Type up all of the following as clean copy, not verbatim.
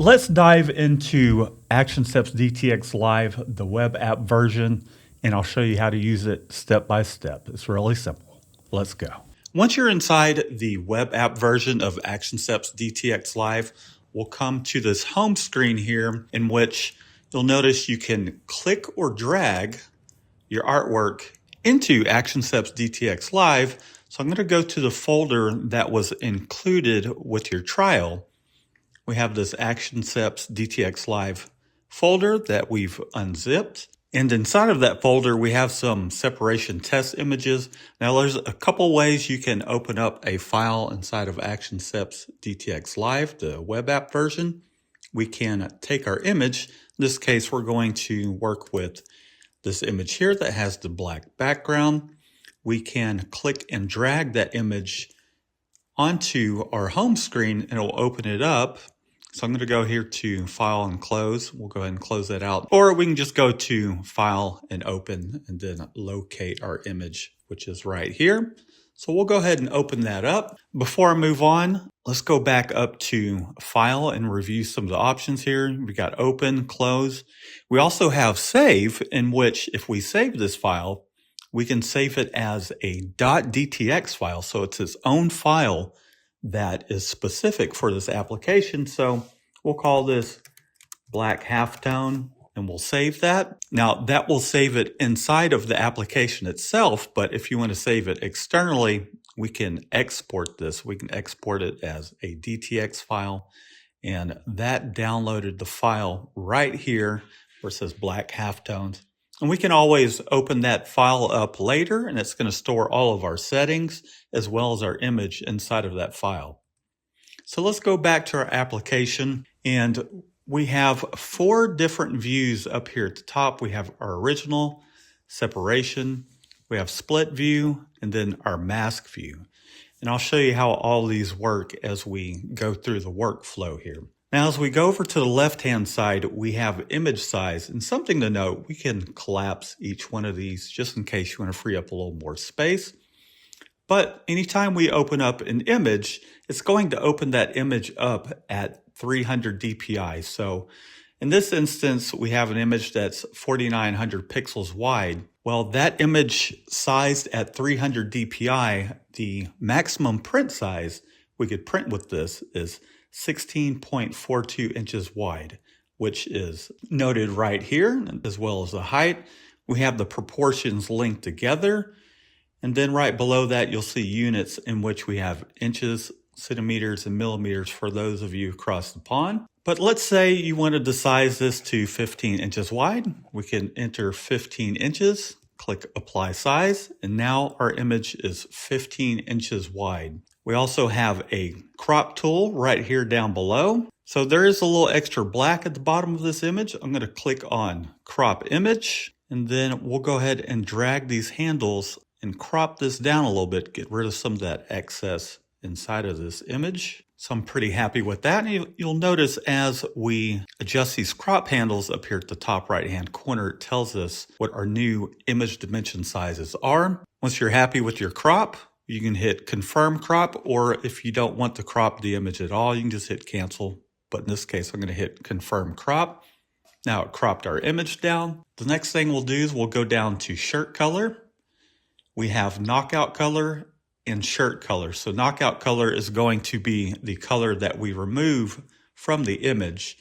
Let's dive into ActionSeps DTX Live, the web app version, and I'll show you how to use it step by step. It's really simple. Let's go. Once you're inside the web app version of ActionSeps DTX Live, we'll come to this home screen here in which you'll notice you can click or drag your artwork into ActionSeps DTX Live. So I'm going to go to the folder that was included with your trial. We have this ActionSeps DTX Live folder that we've unzipped. And inside of that folder, we have some separation test images. Now, there's a couple ways you can open up a file inside of ActionSeps DTX Live, the web app version. We can take our image. In this case, we're going to work with this image here that has the black background. We can click and drag that image onto our home screen and it'll open it up. So I'm going to go here to File and Close. We'll go ahead and close that out. Or we can just go to File and Open and then locate our image, which is right here. So we'll go ahead and open that up. Before I move on, let's go back up to File and review some of the options here. We got Open, Close. We also have Save, in which if we save this file, we can save it as a .dtx file. So it's its own file that is specific for this application. So we'll call this Black Halftone and we'll save that. Now that will save it inside of the application itself, but if you want to save it externally, we can export this. We can export it as a DTX file, and that downloaded the file right here where it says Black Halftones. And we can always open that file up later, and it's going to store all of our settings as well as our image inside of that file. So let's go back to our application, and we have 4 different views up here at the top. We have our original, separation, we have split view, and then our mask view. And I'll show you how all these work as we go through the workflow here. Now, as we go over to the left-hand side, we have image size. And something to note, we can collapse each one of these just in case you want to free up a little more space. But anytime we open up an image, it's going to open that image up at 300 dpi. So in this instance, we have an image that's 4,900 pixels wide. Well, that image sized at 300 dpi, the maximum print size we could print with this is 16.42 inches wide, which is noted right here, as well as the height. We have the proportions linked together. And then right below that, you'll see units in which we have inches, centimeters, and millimeters for those of you across the pond. But let's say you wanted to size this to 15 inches wide. We can enter 15 inches, click Apply Size, and now our image is 15 inches wide. We also have a crop tool right here down below. So there is a little extra black at the bottom of this image. I'm going to click on Crop Image, and then we'll go ahead and drag these handles and crop this down a little bit, get rid of some of that excess inside of this image. So I'm pretty happy with that. And you'll notice as we adjust these crop handles up here at the top right-hand corner, it tells us what our new image dimension sizes are. Once you're happy with your crop, you can hit Confirm Crop, or if you don't want to crop the image at all, you can just hit Cancel. But in this case, I'm going to hit Confirm Crop. Now it cropped our image down. The next thing we'll do is we'll go down to Shirt Color. We have Knockout Color and Shirt Color. So Knockout Color is going to be the color that we remove from the image.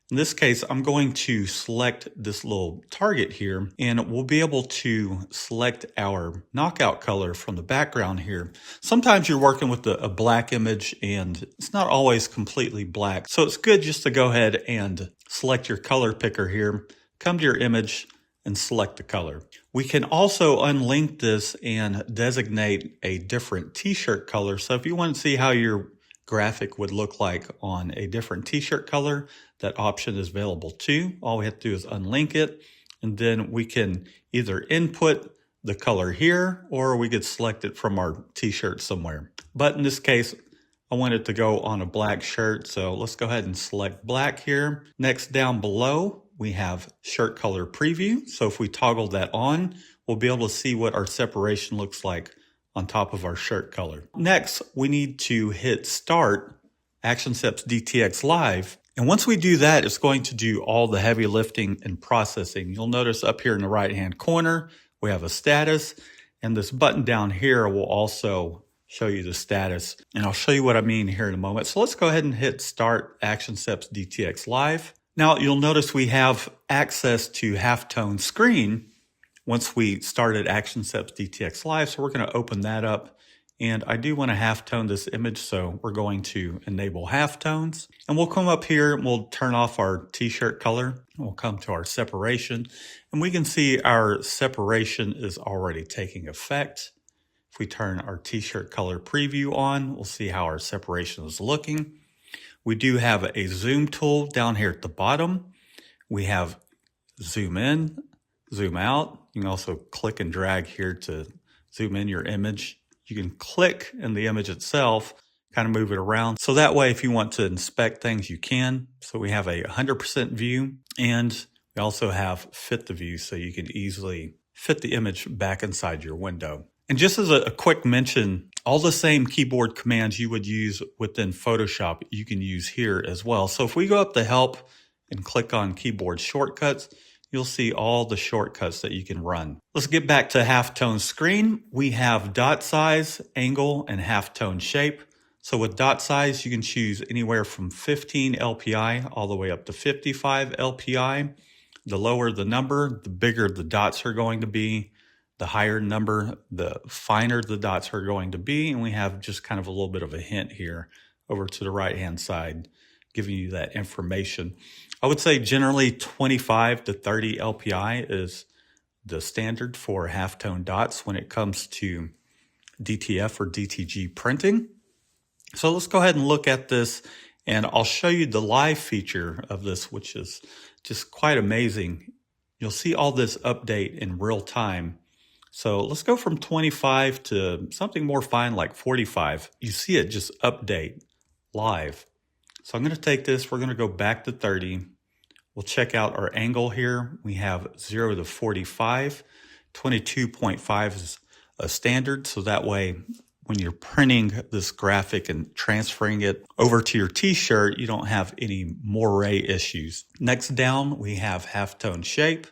In this case, I'm going to select this little target here, and we'll be able to select our knockout color from the background here. Sometimes you're working with a black image and it's not always completely black. So it's good just to go ahead and select your color picker here, come to your image and select the color. We can also unlink this and designate a different t-shirt color. So if you want to see how your graphic would look like on a different t-shirt color, that option is available too. All we have to do is unlink it, and then we can either input the color here or we could select it from our t-shirt somewhere. But in this case, I want it to go on a black shirt, so let's go ahead and select black here. Next, down below, we have shirt color preview. So if we toggle that on, we'll be able to see what our separation looks like on top of our shirt color. Next, we need to hit Start ActionSeps DTX Live. And once we do that, it's going to do all the heavy lifting and processing. You'll notice up here in the right-hand corner, we have a status, and this button down here will also show you the status. And I'll show you what I mean here in a moment. So let's go ahead and hit Start ActionSeps DTX Live. Now you'll notice we have access to Halftone screen once we started ActionSeps DTX Live. So we're going to open that up. And I do want to halftone this image, so we're going to enable halftones. And we'll come up here and we'll turn off our t-shirt color. We'll come to our separation, and we can see our separation is already taking effect. If we turn our t-shirt color preview on, we'll see how our separation is looking. We do have a zoom tool down here at the bottom. We have zoom in, zoom out. You can also click and drag here to zoom in your image. You can click in the image itself, kind of move it around. So that way, if you want to inspect things, you can. So we have a 100% view, and we also have fit the view, so you can easily fit the image back inside your window. And just as a quick mention, all the same keyboard commands you would use within Photoshop, you can use here as well. So if we go up to Help and click on Keyboard Shortcuts, you'll see all the shortcuts that you can run. Let's get back to halftone screen. We have dot size, angle, and halftone shape. So with dot size, you can choose anywhere from 15 LPI all the way up to 55 LPI. The lower the number, the bigger the dots are going to be. The higher number, the finer the dots are going to be. And we have just kind of a little bit of a hint here over to the right-hand side, giving you that information. I would say generally 25 to 30 LPI is the standard for halftone dots when it comes to DTF or DTG printing. So let's go ahead and look at this, and I'll show you the live feature of this, which is just quite amazing. You'll see all this update in real time. So let's go from 25 to something more fine like 45. You see it just update live. So I'm going to take this, we're going to go back to 30. We'll check out our angle here. We have 0 to 45. 22.5 is a standard, so that way when you're printing this graphic and transferring it over to your t-shirt, you don't have any moire issues. Next down, we have halftone shape,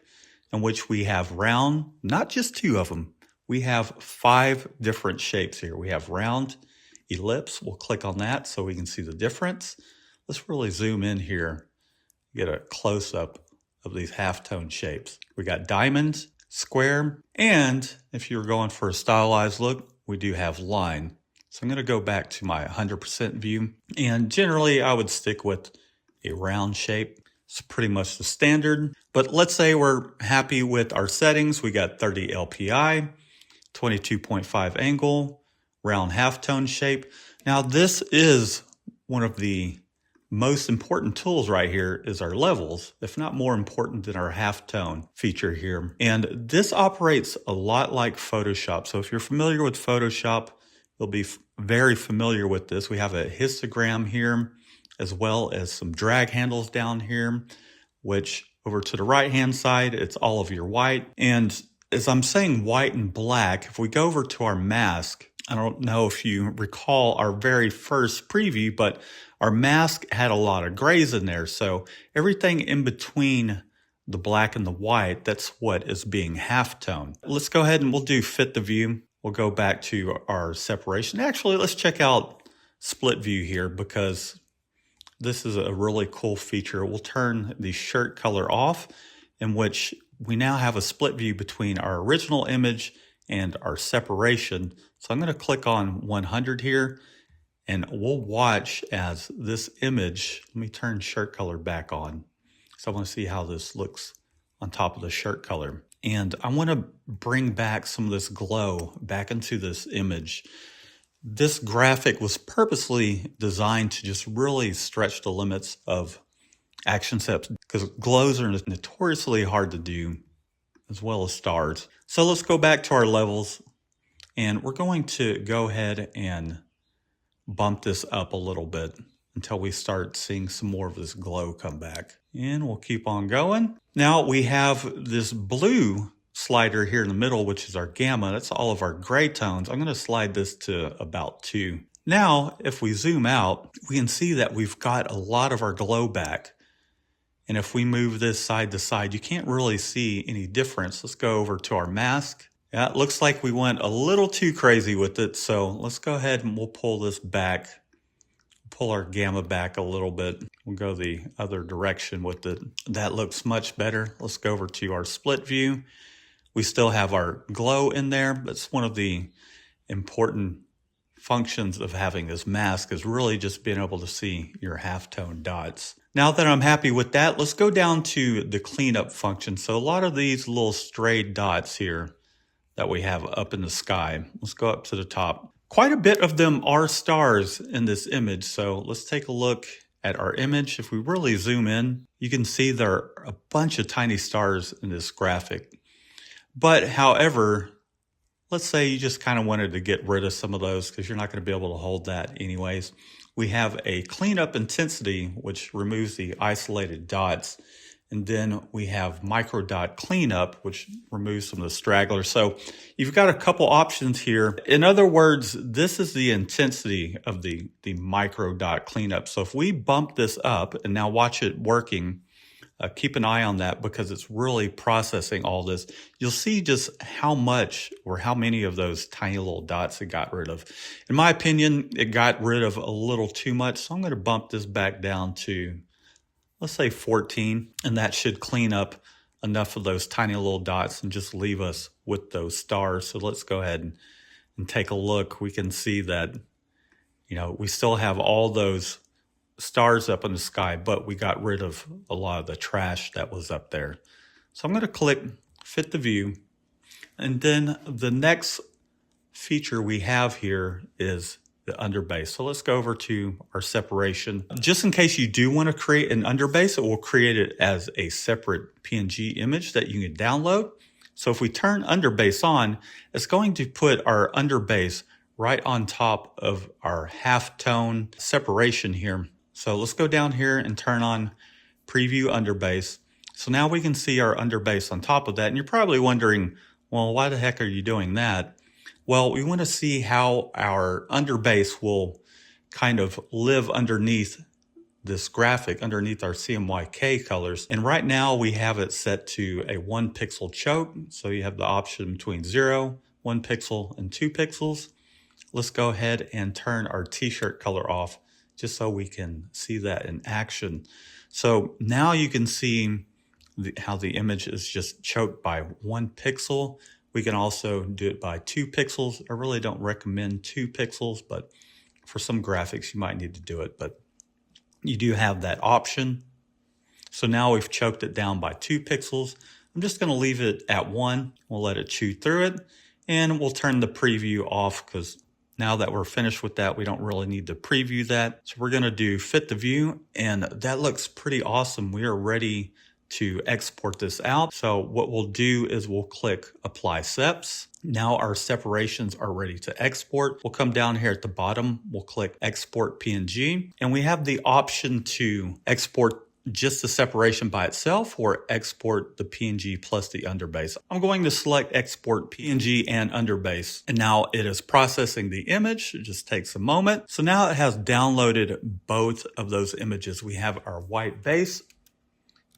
in which we have round, not just 2 of them. We have 5 different shapes here. We have round, ellipse. We'll click on that so we can see the difference. Let's really zoom in here, get a close-up of these halftone shapes. We got diamond, square, and if you're going for a stylized look, we do have line. So I'm going to go back to my 100% view, and generally I would stick with a round shape. It's pretty much the standard, but let's say we're happy with our settings. We got 30 LPI, 22.5 angle, round halftone shape. Now this is one of the most important tools right here is our levels, if not more important than our halftone feature here. And this operates a lot like Photoshop. So if you're familiar with Photoshop, you'll be very familiar with this. We have a histogram here, as well as some drag handles down here, which over to the right-hand side, it's all of your white. And as I'm saying white and black, if we go over to our mask, I don't know if you recall our very first preview, but our mask had a lot of grays in there. So everything in between the black and the white, that's what is being halftone. Let's go ahead and we'll do fit the view. We'll go back to our separation. Actually, let's check out split view here because this is a really cool feature. We'll turn the shirt color off, in which we now have a split view between our original image and our separation. So I'm going to click on 100 here, and we'll watch as this image, let me turn shirt color back on. So I want to see how this looks on top of the shirt color. And I want to bring back some of this glow back into this image. This graphic was purposely designed to just really stretch the limits of ActionSeps because glows are notoriously hard to do, as well as stars. So let's go back to our levels, and we're going to go ahead and bump this up a little bit until we start seeing some more of this glow come back. And we'll keep on going. Now we have this blue slider here in the middle, which is our gamma. That's all of our gray tones. I'm going to slide this to about 2. Now, if we zoom out, we can see that we've got a lot of our glow back. And if we move this side to side, you can't really see any difference. Let's go over to our mask. Yeah, it looks like we went a little too crazy with it. So let's go ahead and we'll pull this back, pull our gamma back a little bit. We'll go the other direction with it. That looks much better. Let's go over to our split view. We still have our glow in there, but it's one of the important functions of having this mask is really just being able to see your halftone dots. Now that I'm happy with that, let's go down to the cleanup function. So a lot of these little straight dots here that we have up in the sky, let's go up to the top. Quite a bit of them are stars in this image. So let's take a look at our image. If we really zoom in, you can see there are a bunch of tiny stars in this graphic. But however, let's say you just kind of wanted to get rid of some of those because you're not going to be able to hold that anyways. We have a cleanup intensity, which removes the isolated dots. And then we have micro dot cleanup, which removes some of the stragglers. So you've got a couple options here. In other words, this is the intensity of the micro dot cleanup. So if we bump this up, and now watch it working, keep an eye on that because it's really processing all this. You'll see just how much or how many of those tiny little dots it got rid of. In my opinion, it got rid of a little too much. So I'm going to bump this back down to, let's say 14, and that should clean up enough of those tiny little dots and just leave us with those stars. So let's go ahead and take a look. We can see that, we still have all those stars up in the sky, but we got rid of a lot of the trash that was up there. So I'm going to click fit the view. And then the next feature we have here is the underbase. So let's go over to our separation. Just in case you do want to create an underbase, it will create it as a separate PNG image that you can download. So if we turn underbase on, it's going to put our underbase right on top of our halftone separation here. So let's go down here and turn on preview underbase. So now we can see our underbase on top of that. And you're probably wondering, well, why the heck are you doing that? Well, we want to see how our underbase will kind of live underneath this graphic, underneath our CMYK colors. And right now we have it set to a 1 pixel choke. So you have the option between 0, 1 pixel, and 2 pixels. Let's go ahead and turn our t-shirt color off, just so we can see that in action. So now you can see how the image is just choked by 1 pixel. We can also do it by 2 pixels. I really don't recommend 2 pixels, but for some graphics, you might need to do it, but you do have that option. So now we've choked it down by 2 pixels. I'm just gonna leave it at 1. We'll let it chew through it, and we'll turn the preview off because now that we're finished with that, we don't really need to preview that. So we're gonna do fit the view, and that looks pretty awesome. We are ready to export this out. So what we'll do is we'll click apply seps. Now our separations are ready to export. We'll come down here at the bottom, we'll click export PNG, and we have the option to export just the separation by itself or export the PNG plus the underbase. I'm going to select export PNG and underbase, and now it is processing the image. It just takes a moment. So now it has downloaded both of those images. We have our white base,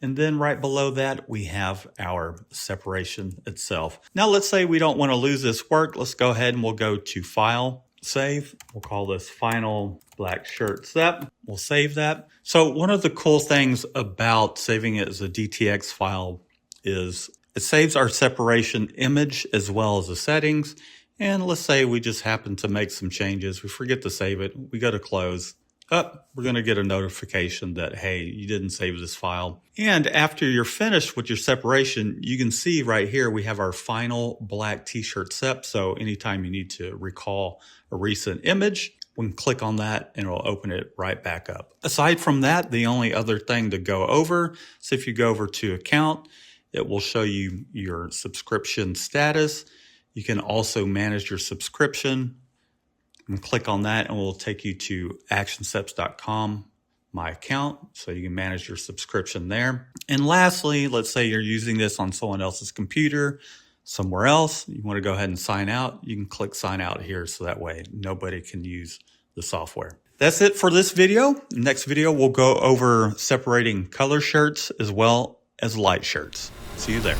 and then right below that, we have our separation itself. Now let's say we don't want to lose this work. Let's go ahead and we'll go to File, Save. We'll call this Final Black Shirt Sep. We'll save that. So one of the cool things about saving it as a DTX file is it saves our separation image as well as the settings. And let's say we just happen to make some changes. We forget to save it. We go to close. We're going to get a notification that, hey, you didn't save this file. And after you're finished with your separation, you can see right here, we have our final black t-shirt sep. So anytime you need to recall a recent image, we can click on that and it'll open it right back up. Aside from that, the only other thing to go over, so if you go over to account, it will show you your subscription status. You can also manage your subscription. And click on that and we'll take you to ActionSeps.com, my account, so you can manage your subscription there. And lastly, let's say you're using this on someone else's computer, somewhere else, you want to go ahead and sign out, you can click sign out here so that way nobody can use the software. That's it for this video. Next video, we'll go over separating color shirts as well as light shirts. See you there.